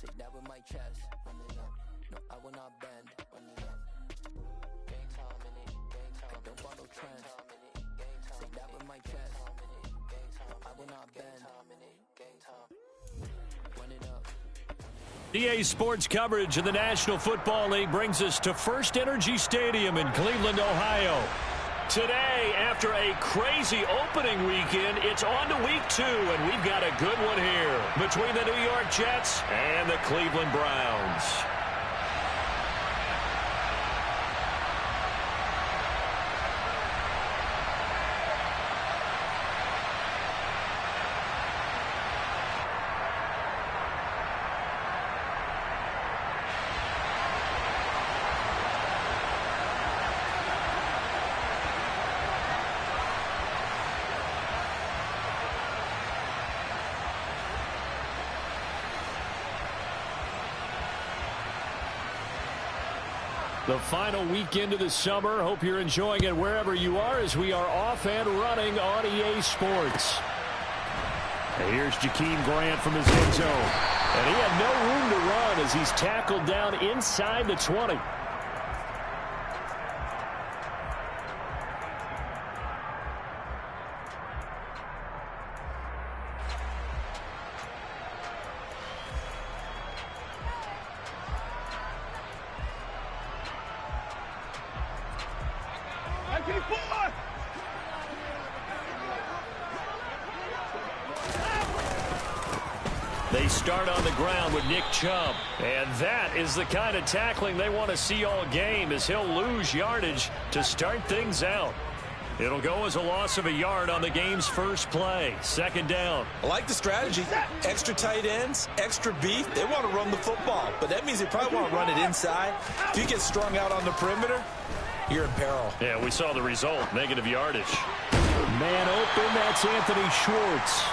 Say that with my chest. Run it up. No, I will not bend. Run it up. Gang time in it. Gang time. I don't follow trends. Say that with my chest. No, I will not bend. Gang time. Run it up. EA Sports coverage of the National Football League brings us to First Energy Stadium in Cleveland, Ohio. Today, after a crazy opening weekend, it's on to week 2, and we've got a good one here between the New York Jets and the Cleveland Browns. The final weekend of the summer. Hope you're enjoying it wherever you are as we are off and running on EA Sports. And here's Jakeem Grant from his end zone. And he had no room to run as he's tackled down inside the 20. They start on the ground with Nick Chubb. And that is the kind of tackling they want to see all game as he'll lose yardage to start things out. It'll go as a loss of a yard on the game's first play. Second down. I like the strategy. Extra tight ends, extra beef. They want to run the football, but that means they probably want to run it inside. If you get strung out on the perimeter, you're in peril. Yeah, we saw the result. Negative yardage. Man open, that's Anthony Schwartz.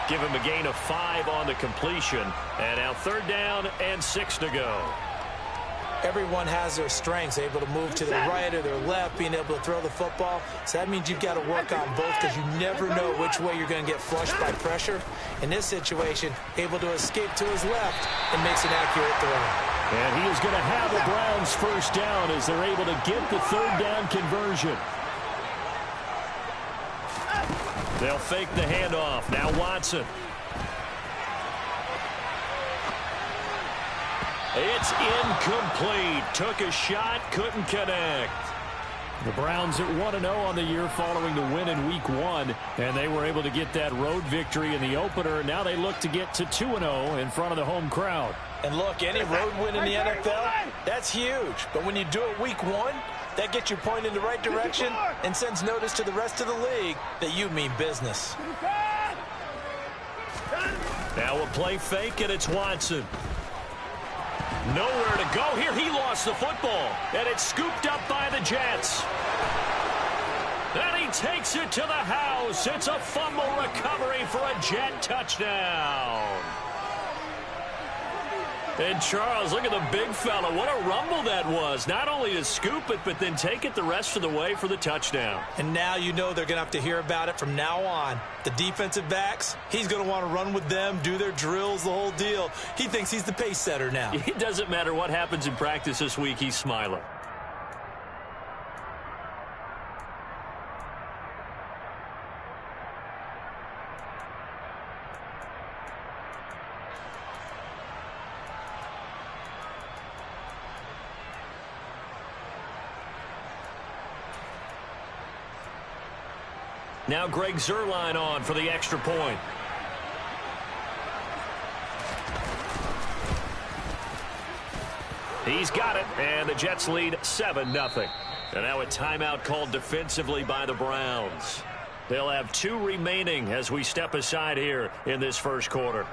Give him a gain of 5 on the completion. And now third down and 6 to go. Everyone has their strengths, able to move to the right or their left, being able to throw the football. So that means you've got to work on both because you never know which way you're going to get flushed by pressure. In this situation, able to escape to his left and makes an accurate throw. And he is going to have the Browns first down as they're able to get the third down conversion. They'll fake the handoff. Now Watson. It's incomplete. Took a shot, couldn't connect. The Browns at 1-0 on the year following the win in Week 1, and they were able to get that road victory in the opener. Now they look to get to 2-0 in front of the home crowd. And look, any road win in the NFL, that's huge. But when you do it Week 1, that gets you pointed in the right direction and sends notice to the rest of the league that you mean business. Now a play fake, and it's Watson. Nowhere to go here. He lost the football, and it's scooped up by the Jets. And he takes it to the house. It's a fumble recovery for a Jet touchdown. And Charles, look at the big fella. What a rumble that was. Not only to scoop it, but then take it the rest of the way for the touchdown. And now you know they're going to have to hear about it from now on. The defensive backs, he's going to want to run with them, do their drills, the whole deal. He thinks he's the pace setter now. It doesn't matter what happens in practice this week. He's smiling. Now Greg Zuerlein on for the extra point. He's got it, and the Jets lead 7-0. And now a timeout called defensively by the Browns. They'll have 2 remaining as we step aside here in this first quarter.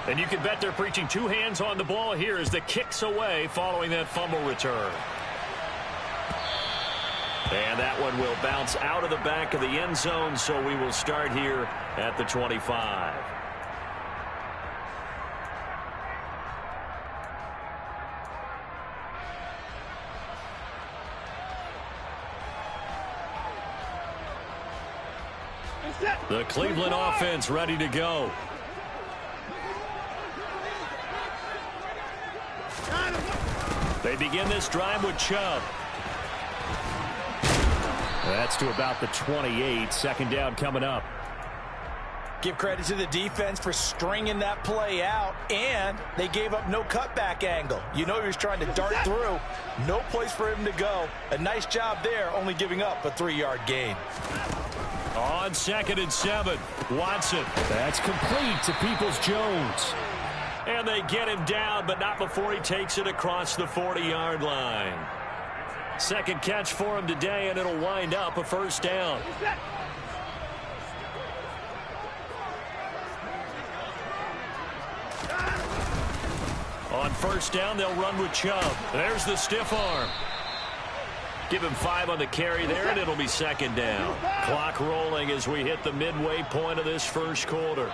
And you can bet they're preaching 2 hands on the ball here as the kick's away following that fumble return. And that one will bounce out of the back of the end zone, so we will start here at the 25. The Cleveland offense ready to go. They begin this drive with Chubb. That's to about the 28. Second down coming up. Give credit to the defense for stringing that play out, and they gave up no cutback angle. You know he was trying to dart through. No place for him to go. A nice job there, only giving up a 3-yard gain. On 2nd and 7, Watson. That's complete to Peoples-Jones. And they get him down, but not before he takes it across the 40-yard line. Second catch for him today, and it'll wind up a first down. On first down, they'll run with Chubb. There's the stiff arm. Give him 5 on the carry there, and it'll be second down. Clock rolling as we hit the midway point of this first quarter.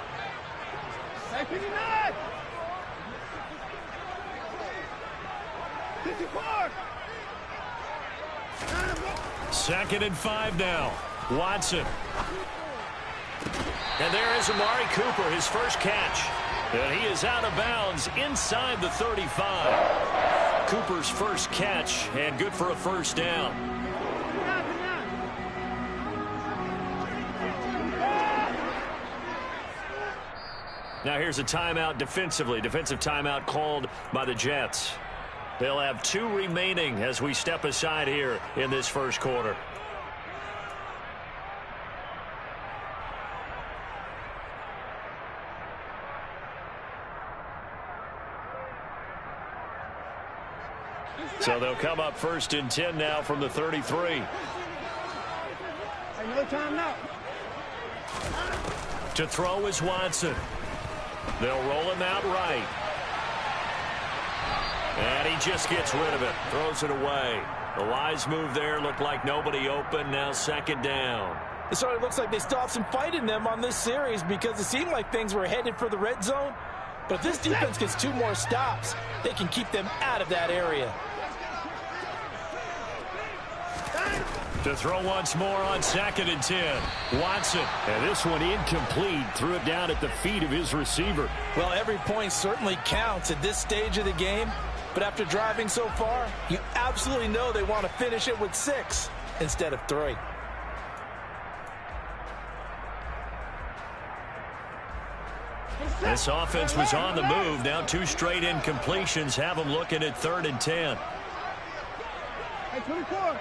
Second and 5 now. Watson. And there is Amari Cooper, his first catch. And he is out of bounds inside the 35. Cooper's first catch, and good for a first down. Now here's a timeout defensively. Defensive timeout called by the Jets. They'll have 2 remaining as we step aside here in this first quarter. So they'll come up 1st and 10 now from the 33. No time now. To throw is Watson. They'll roll him out right. And he just gets rid of it. Throws it away. The wise move there. Looked like nobody open. Now second down. It certainly looks like they still have some fight in them on this series because it seemed like things were headed for the red zone. But if this defense gets 2 more stops, they can keep them out of that area. To throw once more on 2nd and 10. Watson. And this one incomplete. Threw it down at the feet of his receiver. Well, every point certainly counts at this stage of the game. But after driving so far, you absolutely know they want to finish it with 6 instead of 3. This offense was on the move. Now 2 straight incompletions have them looking at 3rd and 10. Hey, 24.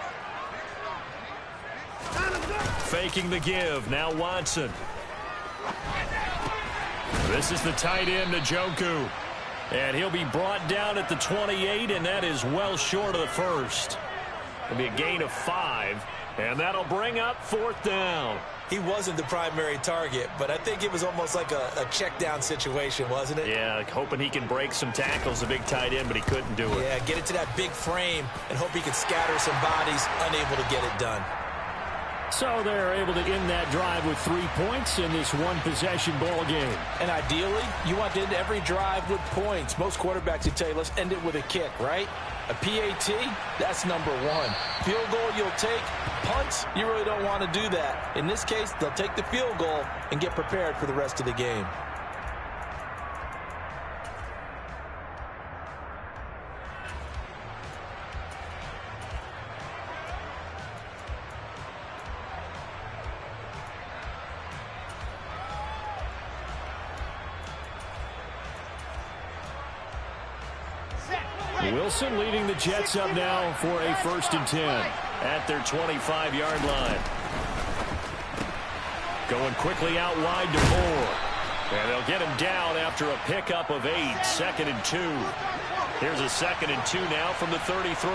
Faking the give. Now Watson. This is the tight end, Njoku. And he'll be brought down at the 28, and that is well short of the first. It'll be a gain of 5, and that'll bring up 4th down. He wasn't the primary target, but I think it was almost like a check down situation, wasn't it? Yeah, hoping he can break some tackles, a big tight end, but he couldn't do it. Yeah, get it to that big frame and hope he can scatter some bodies, unable to get it done. So they're able to end that drive with 3 points in this one-possession ball game. And ideally, you want to end every drive with points. Most quarterbacks would tell you, let's end it with a kick, right? A PAT, that's number 1. Field goal you'll take. Punts, you really don't want to do that. In this case, they'll take the field goal and get prepared for the rest of the game. Wilson leading the Jets up now for a 1st and 10 at their 25-yard line. Going quickly out wide to Moore. And they'll get him down after a pickup of 8. 2nd and 2. Here's a 2nd and 2 now from the 33.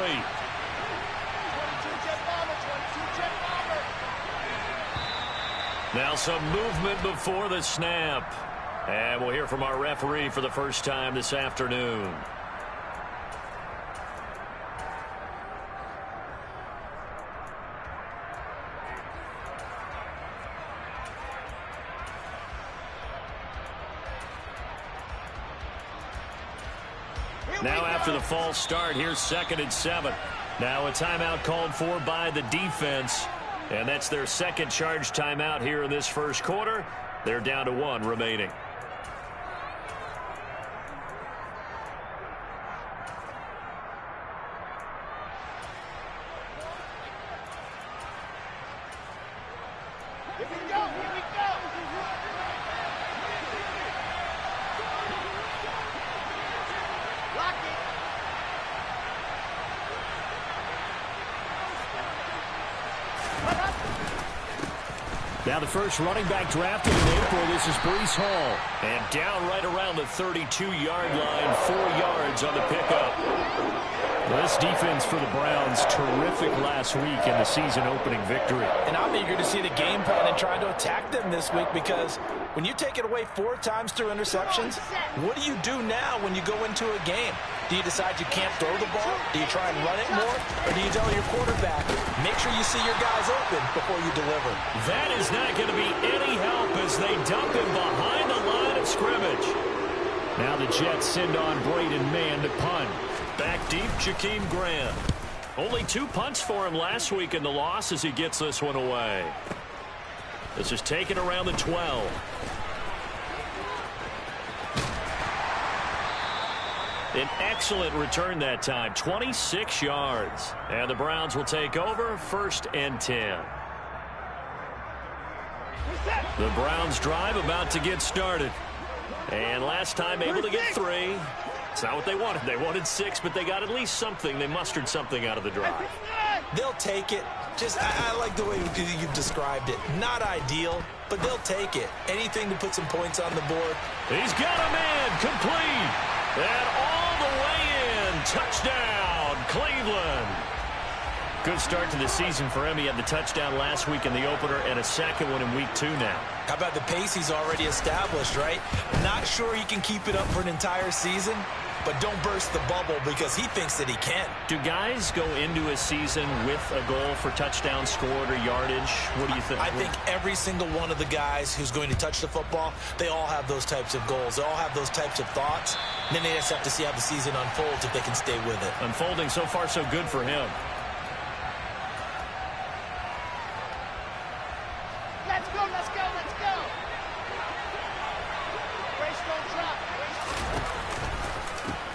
Now some movement before the snap. And we'll hear from our referee for the first time this Now after the false start, here's 2nd and 7. Now a timeout called for by the defense. And that's their second charge timeout here in this first quarter. They're down to 1 remaining. Here we go, here we go. Lock it. Now the first running back drafted in April, this is Breece Hall. And down right around the 32-yard line, 4 yards on the pickup. This defense for the Browns, terrific last week in the season-opening victory. And I'm eager to see the game plan and try to attack them this week, because when you take it away 4 times through interceptions, what do you do now when you go into a game? Do you decide you can't throw the ball? Do you try and run it more? Or do you tell your quarterback, make sure you see your guys open before you deliver? That is not going to be any help as they dump him behind the line of scrimmage. Now the Jets send on Braden Mann to punt. Back deep, Jakeem Grant. Only 2 punts for him last week in the loss as he gets this one away. This is taken around the 12. An excellent return that time, 26 yards. And the Browns will take over, 1st and 10. The Browns drive about to get started. And last time able to get 3. It's not what they wanted. They wanted 6, but they got at least something. They mustered something out of the drive. They'll take it. I like the way you've described it. Not ideal, but they'll take it. Anything to put some points on the board. He's got a man complete. And all the way in. Touchdown, Cleveland. Good start to the season for him. He had the touchdown last week in the opener and a second one in week 2 now. How about the pace he's already established, right? Not sure he can keep it up for an entire season, but don't burst the bubble because he thinks that he can. Do guys go into a season with a goal for touchdown scored or yardage? What do you think? I think every single one of the guys who's going to touch the football, they all have those types of goals. They all have those types of thoughts. And then they just have to see how the season unfolds if they can stay with it. Unfolding so far so good for him. Let's go, let's go, let's go. Brace, don't drop.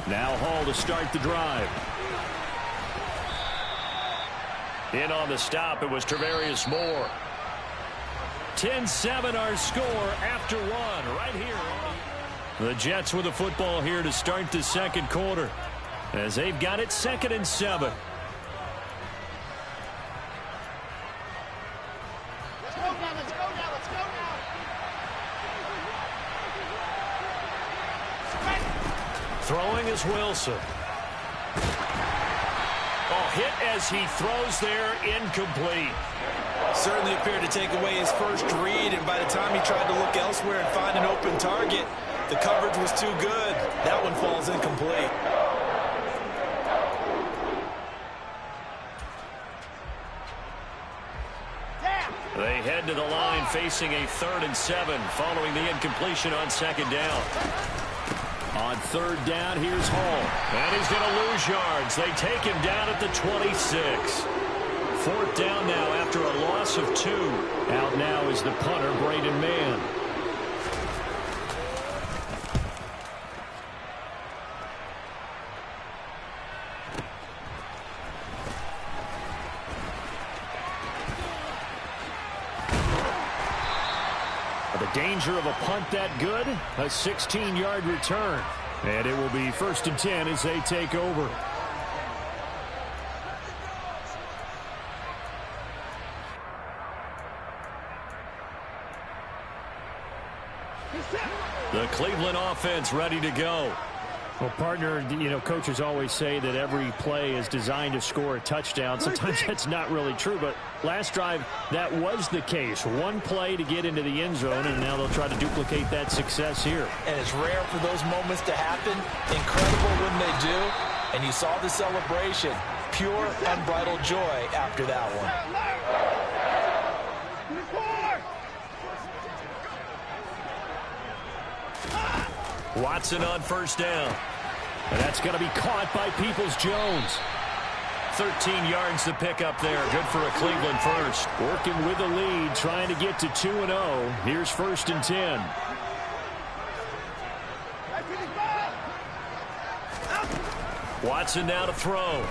Now Hall to start the drive. In on the stop, it was Tarvarius Moore. 10-7 our score after 1 right here. The Jets with the football here to start the second quarter as they've got it 2nd and 7. Let's go now, let's go now, let's go now. Throwing is Wilson. Oh, hit as he throws there, incomplete. Certainly appeared to take away his first read, and by the time he tried to look elsewhere and find an open target, the coverage was too good. That one falls incomplete. They head to the line facing a 3rd and 7 following the incompletion on 2nd down. On 3rd down, here's Hall. And he's going to lose yards. They take him down at the 26. 4th down now after a loss of 2. Out now is the punter, Braden Mann. The danger of a punt that good, a 16-yard return. And it will be 1st and 10 as they take over. The Cleveland offense ready to go. Well, partner, coaches always say that every play is designed to score a touchdown. Sometimes that's not really true, but last drive, that was the case. One play to get into the end zone, and now they'll try to duplicate that success here. And it's rare for those moments to happen. Incredible when they do. And you saw the celebration. Pure, unbridled joy after that one. Watson on 1st down. And that's going to be caught by Peoples-Jones. 13 yards to pick up there. Good for a Cleveland first. Working with the lead, trying to get to 2-0. Here's 1st and 10. Watson now to throw.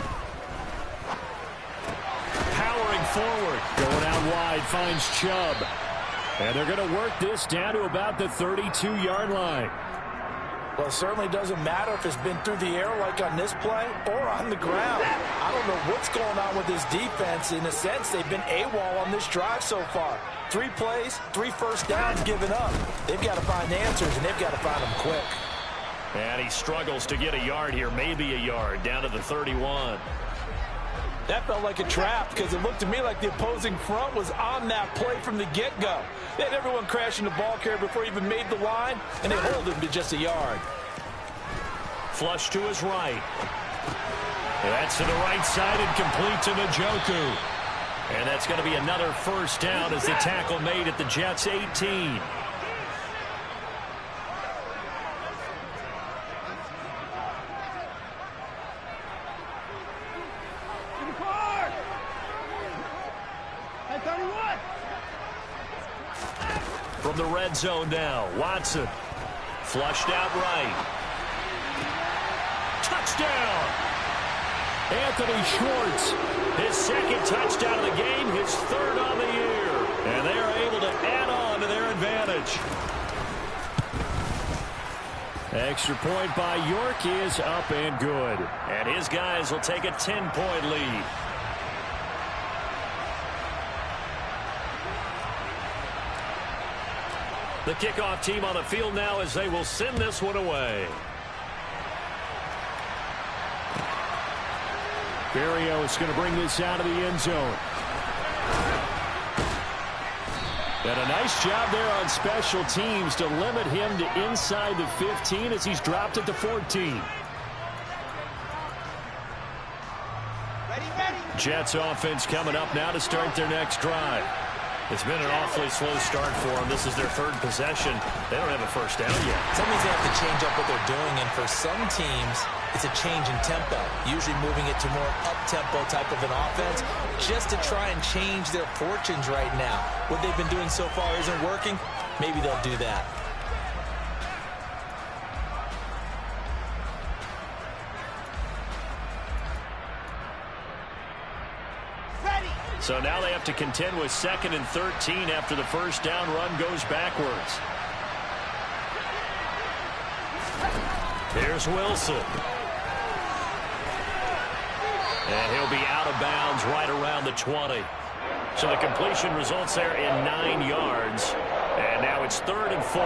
Powering forward. Going out wide, finds Chubb. And they're going to work this down to about the 32-yard line. Well, it certainly doesn't matter if it's been through the air like on this play or on the ground. I don't know what's going on with this defense. In a sense, they've been AWOL on this drive so far. 3 plays, 3 first downs given up. They've got to find answers, and they've got to find them quick. And he struggles to get a yard here, maybe a yard, down to the 31. That felt like a trap because it looked to me like the opposing front was on that play from the get-go. They had everyone crashing the ball carrier before he even made the line, and they hold him to just a yard. Flush to his right. That's to the right side and complete to Njoku. And that's going to be another first down as the tackle made at the Jets' 18. From the red zone now, Watson. Flushed out right. Touchdown! Anthony Schwartz, his 2nd touchdown of the game, his 3rd on the year. And they are able to add on to their advantage. Extra point by York is up and good. And his guys will take a 10-point lead. The kickoff team on the field now as they will send this one away. Berrios going to bring this out of the end zone. And a nice job there on special teams to limit him to inside the 15 as he's dropped at the 14. Jets offense coming up now to start their next drive. It's been an awfully slow start for them. This is their 3rd possession. They don't have a first down yet. That means they have to change up what they're doing, and for some teams, it's a change in tempo, usually moving it to more up-tempo type of an offense just to try and change their fortunes right now. What they've been doing so far isn't working. Maybe they'll do that. So now they have to contend with 2nd and 13 after the first down run goes backwards. Here's Wilson. And he'll be out of bounds right around the 20. So the completion results there in 9 yards. And now it's 3rd and 4.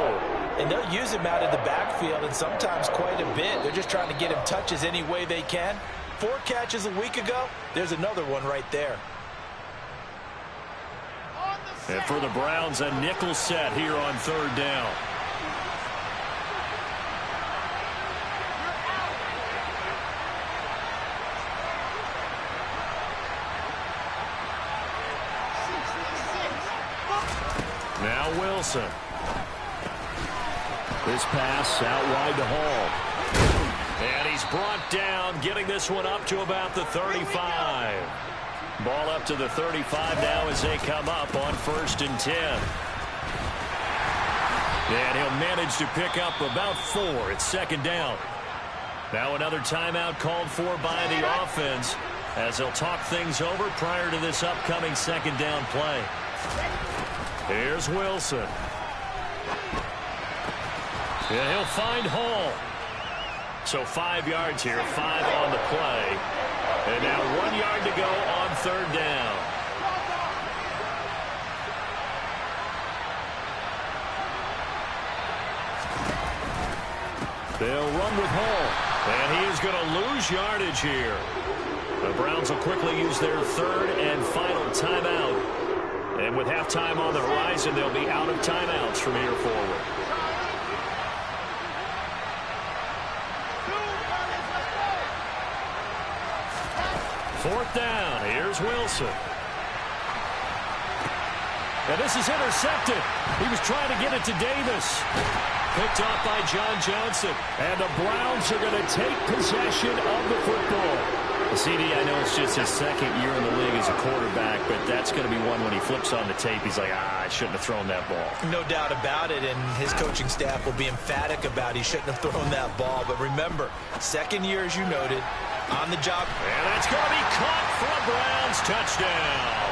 And they'll use him out of the backfield, and sometimes quite a bit. They're just trying to get him touches any way they can. 4 catches a week ago. There's another one right there. And for the Browns, a nickel set here on 3rd down. Now Wilson. This pass out wide to Hall. And he's brought down, getting this one up to about the 35. Ball up to the 35 now as they come up on 1st and 10. And he'll manage to pick up about 4. It's 2nd down. Now another timeout called for by the offense as they'll talk things over prior to this upcoming 2nd down play. Here's Wilson. And he'll find Hall. So 5 yards here, 5 on the play. And now 1 yard to go on 3rd down. They'll run with Hall. And he is going to lose yardage here. The Browns will quickly use their 3rd and final timeout. And with halftime on the horizon, they'll be out of timeouts from here forward. Fourth down. Here's Wilson. And this is intercepted. He was trying to get it to Davis. Picked off by John Johnson. And the Browns are going to take possession of the football. CD, I know it's just his second year in the league as a quarterback, but that's going to be one when he flips on the tape. He's like, I shouldn't have thrown that ball. No doubt about it, and his coaching staff will be emphatic about he shouldn't have thrown that ball. But remember, second year, as you noted, on the job. And that's going to be caught for a Browns touchdown.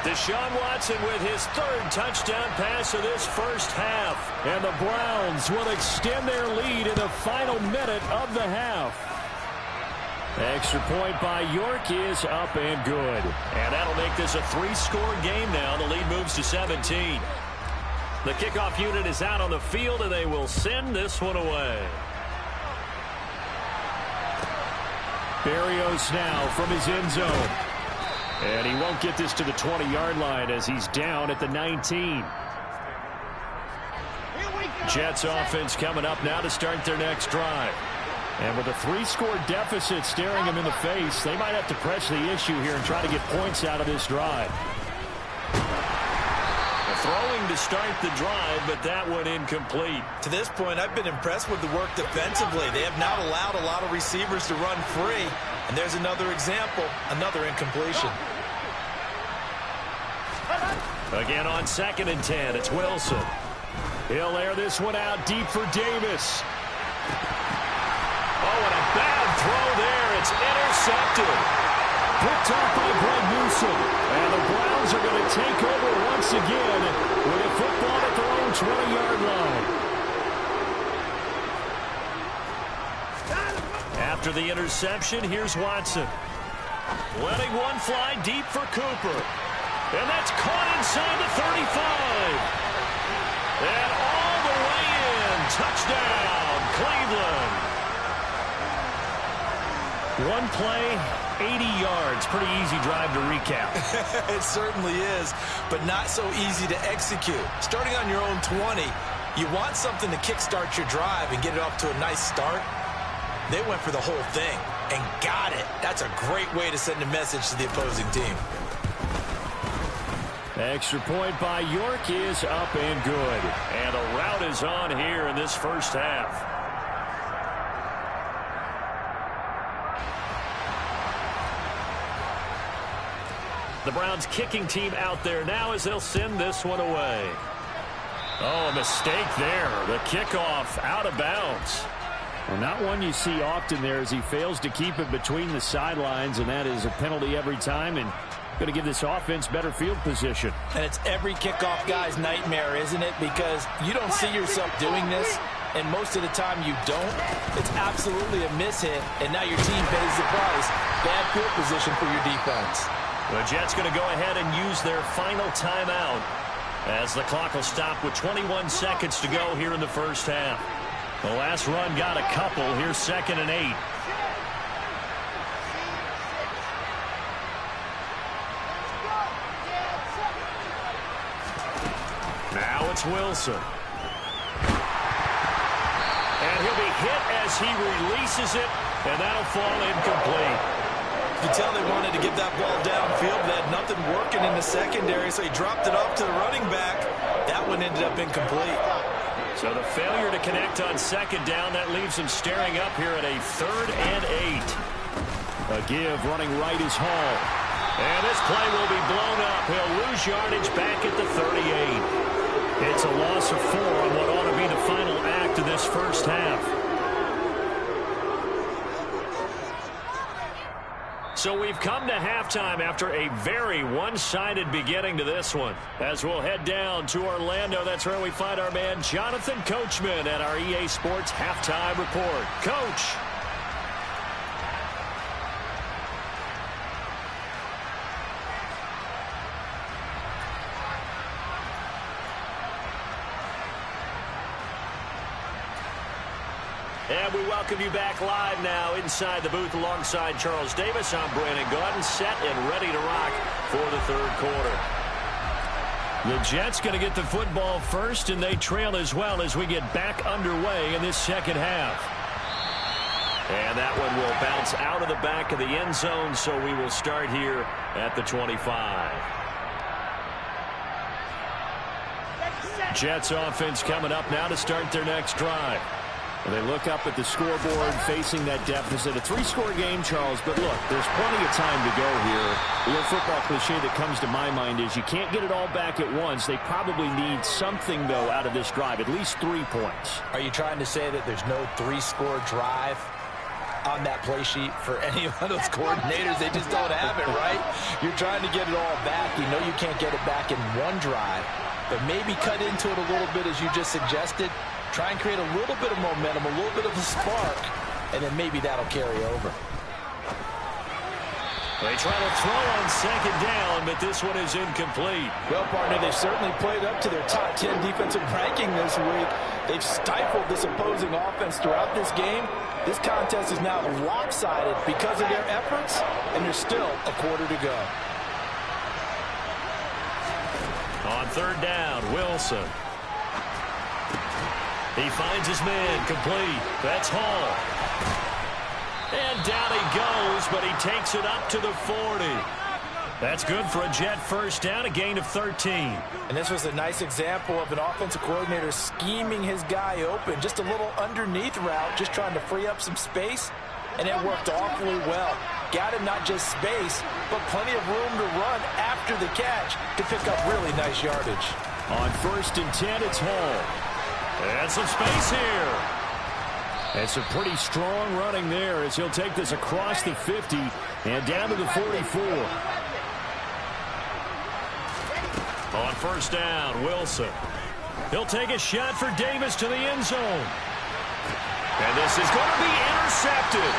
Deshaun Watson with his third touchdown pass of this first half. And the Browns will extend their lead in the final minute of the half. Extra point by York is up and good. And that'll make this a 3-score game now. The lead moves to 17. The kickoff unit is out on the field, and they will send this one away. Berrios now from his end zone. And he won't get this to the 20-yard line as he's down at the 19. Jets offense coming up now to start their next drive. And with a 3-score deficit staring him in the face, they might have to press the issue here and try to get points out of this drive. Throwing to start the drive, but that one incomplete. To this point, I've been impressed with the work defensively. They have not allowed a lot of receivers to run free. And there's another example, another incompletion. Again on 2nd and 10, it's Wilson. He'll air this one out deep for Davis. Oh, and a bad throw there. It's intercepted. Picked off by Greg Newsome. And the Browns are going to take over once again with a football at their own 20-yard line. After the interception, here's Watson. Letting one fly deep for Cooper. And that's caught inside the 35. And all the way in. Touchdown, Cleveland. One play, 80 yards. Pretty easy drive to recap. It certainly is, but not so easy to execute. Starting on your own 20, you want something to kickstart your drive and get it off to a nice start. They went for the whole thing and got it. That's a great way to send a message to the opposing team. Extra point by York is up and good. And a rout is on here in this first half. The Browns kicking team out there now as they'll send this one away. Oh, a mistake there. The kickoff out of bounds. Well, not one you see often there as he fails to keep it between the sidelines, and that is a penalty every time and going to give this offense better field position. And it's every kickoff guy's nightmare, isn't it? Because you don't see yourself doing this, and most of the time you don't. It's absolutely a mishit, and now your team pays the price. Bad field position for your defense. The Jets going to go ahead and use their final timeout as the clock will stop with 21 seconds to go here in the first half. The last run got a couple. Here's 2nd and 8. Now it's Wilson. And he'll be hit as he releases it, and that'll fall incomplete. You can tell they wanted to get that ball downfield. They had nothing working in the secondary, so he dropped it off to the running back. That one ended up incomplete. So the failure to connect on 2nd down, that leaves him staring up here at a 3rd and 8. A give running right is Hall. And this play will be blown up. He'll lose yardage back at the 38. It's a loss of 4 on what ought to be the final act of this first half. So we've come to halftime after a very one-sided beginning to this one. As we'll head down to Orlando, that's where we find our man Jonathan Coachman at our EA Sports Halftime Report. Coach. And we welcome you back live now inside the booth alongside Charles Davis. I'm Brandon Gaudin, set and ready to rock for the 3rd quarter. The Jets going to get the football first, and they trail as well as we get back underway in this 2nd half. And that one will bounce out of the back of the end zone, so we will start here at the 25. Jets offense coming up now to start their next drive. They look up at the scoreboard facing that deficit. A 3-score game, Charles, but look, there's plenty of time to go here. The little football cliche that comes to my mind is you can't get it all back at once. They probably need something, though, out of this drive, at least 3 points. Are you trying to say that there's no 3-score drive on that play sheet for any of those coordinators? They just don't have it, right? You're trying to get it all back. You know you can't get it back in one drive, but maybe cut into it a little bit as you just suggested. Try and create a little bit of momentum, a little bit of a spark, and then maybe that'll carry over. They try to throw on second down, but this one is incomplete. Well, partner, they've certainly played up to their top 10 defensive ranking this week. They've stifled this opposing offense throughout this game. This contest is now lopsided because of their efforts, and there's still a quarter to go. On third down, Wilson. He finds his man, complete. That's Hall. And down he goes, but he takes it up to the 40. That's good for a Jet first down, a gain of 13. And this was a nice example of an offensive coordinator scheming his guy open. Just a little underneath route, just trying to free up some space, and it worked awfully well. Got him not just space, but plenty of room to run after the catch to pick up really nice yardage. On first and 10, it's Hall. And some space here. And some pretty strong running there as he'll take this across the 50 and down to the 44. On first down, Wilson. He'll take a shot for Davis to the end zone. And this is going to be intercepted.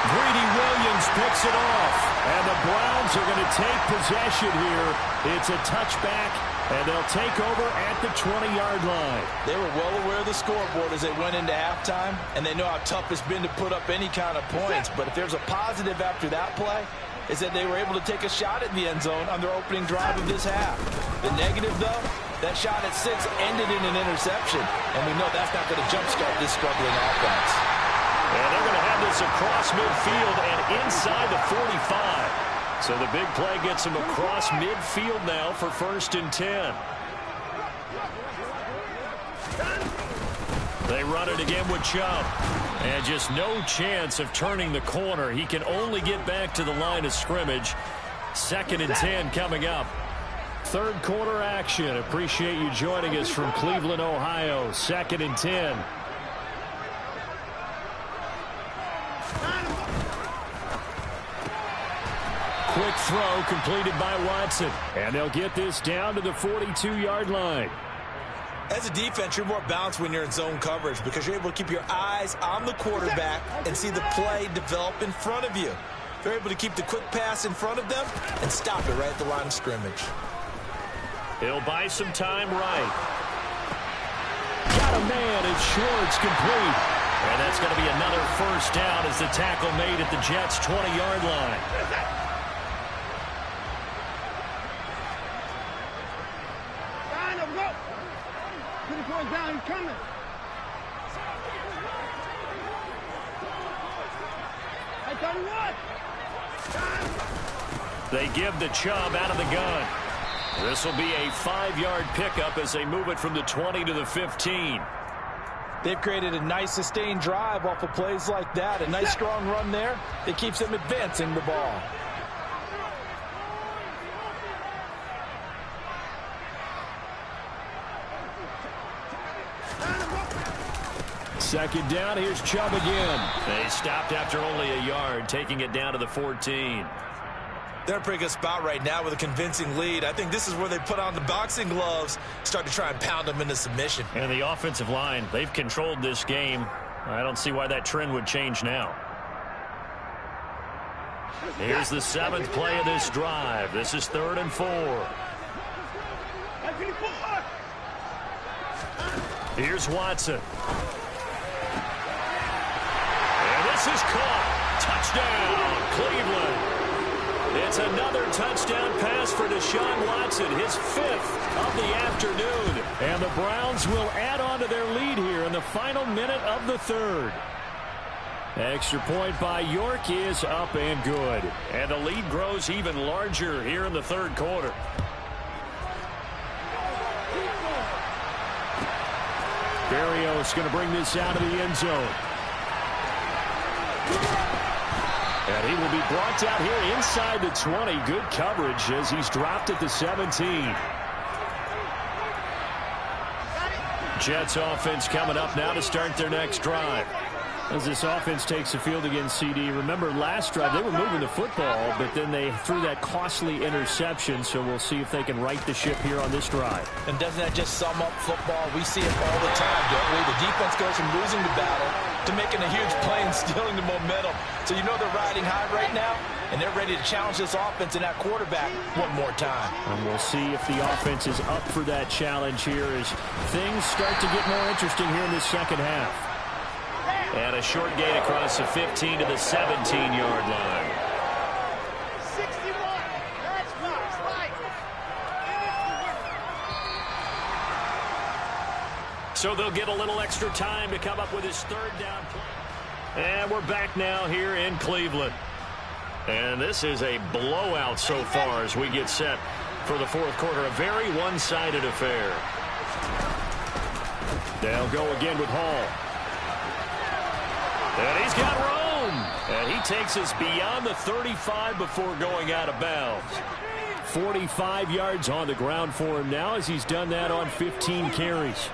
Greedy Williams picks it off. And the Browns are going to take possession here. It's a touchback, and they'll take over at the 20-yard line. They were well aware of the scoreboard as they went into halftime, and they know how tough it's been to put up any kind of points. But if there's a positive after that play, is that they were able to take a shot at the end zone on their opening drive of this half. The negative, though, that shot at 6 ended in an interception, and we know that's not going to jumpstart this struggling offense. And they're going to have this across midfield and inside the 45. So the big play gets them across midfield now for first and 10. They run it again with Chubb. And just no chance of turning the corner. He can only get back to the line of scrimmage. Second and 10 coming up. Third quarter action. Appreciate you joining us from Cleveland, Ohio. Second and 10. Quick throw completed by Watson. And they'll get this down to the 42-yard line. As a defense, you're more balanced when you're in zone coverage because you're able to keep your eyes on the quarterback and see the play develop in front of you. They're able to keep the quick pass in front of them and stop it right at the line of scrimmage. He'll buy some time right. Got a man, it's Schwartz, complete. And that's going to be another first down as the tackle made at the Jets' 20-yard line. Down, he's coming. I tell you what. They give the Chubb out of the gun. This will be a 5-yard pickup as they move it from the 20 to the 15. They've created a nice sustained drive off of plays like that. A nice strong run there that keeps them advancing the ball. Second down, here's Chubb again. They stopped after only a yard, taking it down to the 14. They're in a pretty good spot right now with a convincing lead. I think this is where they put on the boxing gloves, start to try and pound them into submission. And the offensive line, they've controlled this game. I don't see why that trend would change now. Here's the 7th play of this drive. This is 3rd and 4. Here's Watson. And this is caught. Touchdown, Cleveland. It's another touchdown pass for Deshaun Watson, his 5th of the afternoon. And the Browns will add on to their lead here in the final minute of the 3rd. Extra point by York is up and good. And the lead grows even larger here in the 3rd quarter. Berrios going to bring this out of the end zone. And he will be brought down here inside the 20. Good coverage as he's dropped at the 17. Jets offense coming up now to start their next drive. As this offense takes the field against CD, remember last drive they were moving the football, but then they threw that costly interception, so we'll see if they can right the ship here on this drive. And doesn't that just sum up football? We see it all the time, don't we? The defense goes from losing the battle to making a huge play and stealing the momentum. So you know they're riding high right now, and they're ready to challenge this offense and that quarterback one more time. And we'll see if the offense is up for that challenge here as things start to get more interesting here in the second half. And a short gain across the 15 to the 17-yard line. 61. That's right. So they'll get a little extra time to come up with his third down play. And we're back now here in Cleveland. And this is a blowout so far as we get set for the fourth quarter. A very one-sided affair. They'll go again with Hall. And he's got room. And he takes us beyond the 35 before going out of bounds. 45 yards on the ground for him now as he's done that on 15 carries.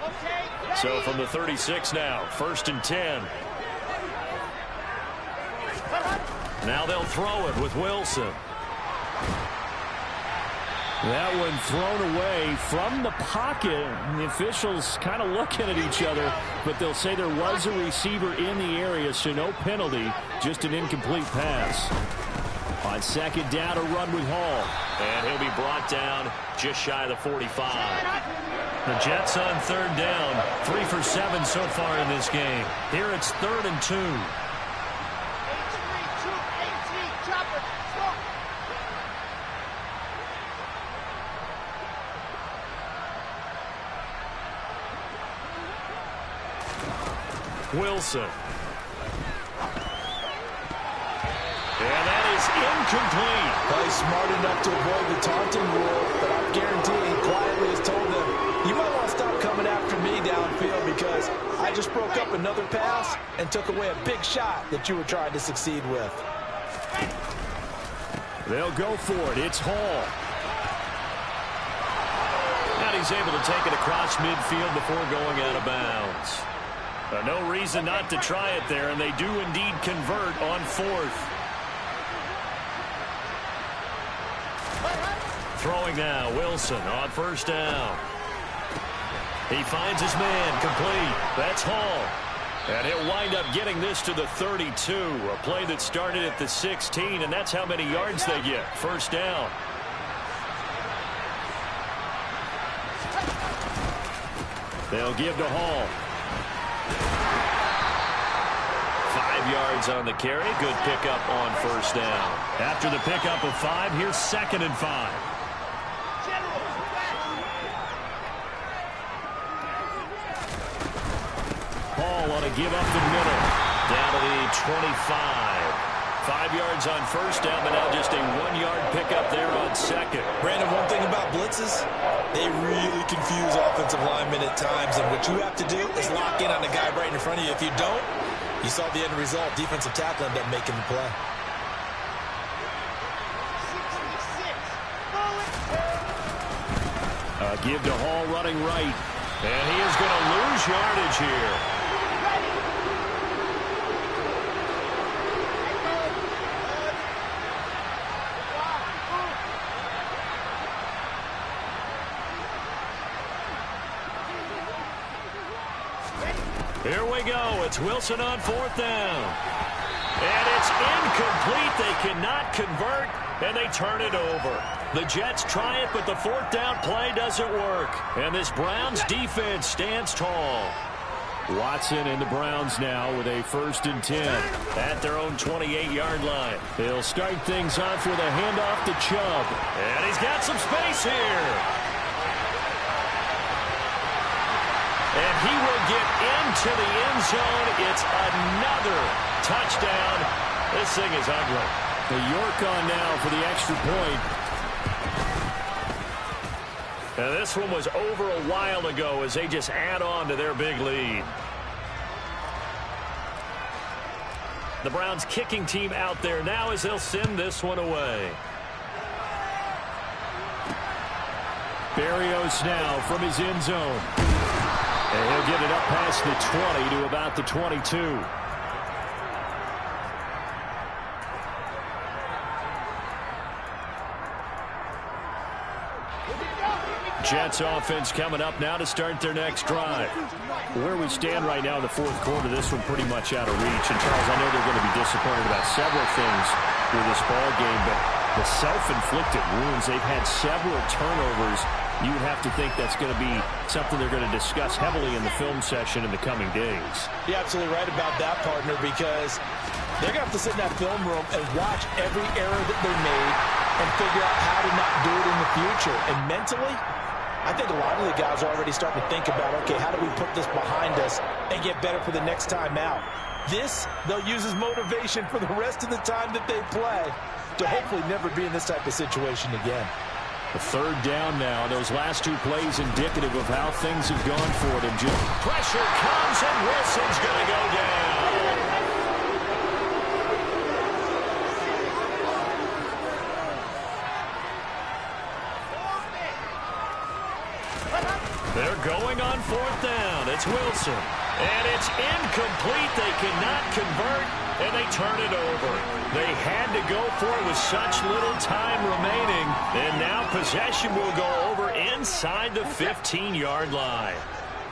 So from the 36 now, 1st and 10. Now they'll throw it with Wilson. That one thrown away from the pocket. And the officials kind of looking at each other, but they'll say there was a receiver in the area, so no penalty, just an incomplete pass. On second down, a run with Hall. And he'll be brought down just shy of the 45. The Jets on third down, 3 for 7 so far in this game. Here it's 3rd and 2. Wilson. And that is incomplete. Well, he's smart enough to avoid the taunting rule, but I'm guaranteeing quietly has told them, you might want to stop coming after me downfield because I just broke up another pass and took away a big shot that you were trying to succeed with. They'll go for it. It's Hall. And he's able to take it across midfield before going out of bounds. No reason not to try it there, and they do indeed convert on 4th. Throwing now, Wilson on 1st down. He finds his man, complete. That's Hall. And he'll wind up getting this to the 32. A play that started at the 16, and that's how many yards they get. 1st down. They'll give to Hall. 5 yards on the carry. Good pickup on 1st down. After the pickup of 5, here's 2nd and 5. Hall on a give up the middle. Down to the 25. 5 yards on 1st down, but now just a 1-yard pickup there on 2nd. Brandon, one thing about blitzes, they really confuse offensive linemen at times, and what you have to do is lock in on the guy right in front of you. If you don't, you saw the end result. Defensive tackle ended up making the play. Give to Hall running right. And he is going to lose yardage here. Here we go. It's Wilson on 4th down. And it's incomplete. They cannot convert, and they turn it over. The Jets try it, but the 4th down play doesn't work. And this Browns defense stands tall. Watson and the Browns now with a 1st and 10 at their own 28-yard line. They'll start things off with a handoff to Chubb. And he's got some space here. And he will get into the end zone. It's another touchdown. This thing is ugly. The York on now for the extra point. This one was over a while ago as they just add on to their big lead. The Browns kicking team out there now as they'll send this one away. Berrios now from his end zone. And he'll get it up past the 20 to about the 22. Jets offense coming up now to start their next drive. Where we stand right now in the fourth quarter, this one pretty much out of reach. And, Charles, I know they're going to be disappointed about several things with this ball game, but the self-inflicted wounds, they've had several turnovers. You would have to think that's going to be something they're going to discuss heavily in the film session in the coming days. You're absolutely right about that, partner, because they're going to have to sit in that film room and watch every error that they made and figure out how to not do it in the future. And mentally, I think a lot of the guys are already starting to think about, okay, how do we put this behind us and get better for the next time out? This, they'll use as motivation for the rest of the time that they play to hopefully never be in this type of situation again. The third down now. Those last two plays indicative of how things have gone for them, Jim. Pressure comes, and Wilson's going to go down. They're going on fourth down. It's Wilson. And it's incomplete. They cannot convert, and they turn it over. They had to go for it with such little time remaining. And now possession will go over inside the 15-yard line.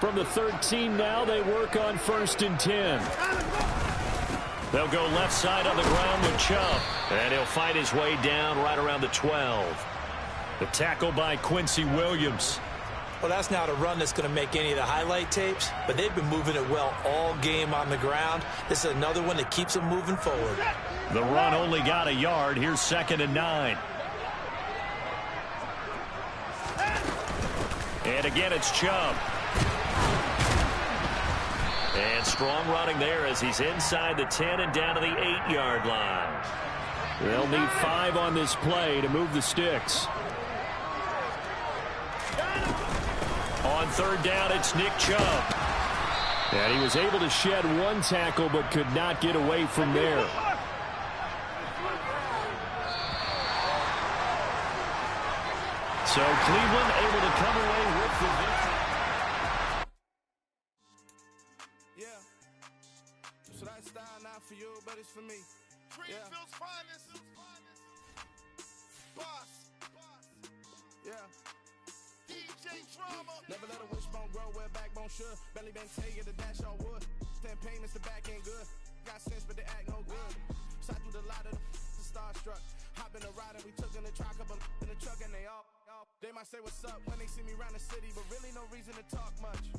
From the 13 now, they work on 1st and 10. They'll go left side on the ground with Chubb. And he'll fight his way down right around the 12. The tackle by Quincy Williams. Well, that's not a run that's going to make any of the highlight tapes, but they've been moving it well all game on the ground. This is another one that keeps them moving forward. The run only got a yard. Here's 2nd and 9. And again, it's Chubb. And strong running there as he's inside the 10 and down to the 8-yard line. They'll need 5 on this play to move the sticks. On 3rd down, it's Nick Chubb. And he was able to shed one tackle but could not get away from there. So Cleveland able to come away with the victory. Yeah. So that style not for you, but it's for me. Greenfield's finest. Boss. Yeah. DJ Drama. Never let a wishbone grow where a backbone should. Belly been taking the dash on wood. 10 payments, the back ain't good. Got sense, but the act no good. Shot through the lot of the starstruck. Hop in the ride and we took in the truck up in the truck and they all. They might say what's up when they see me around the city, but really no reason to talk much.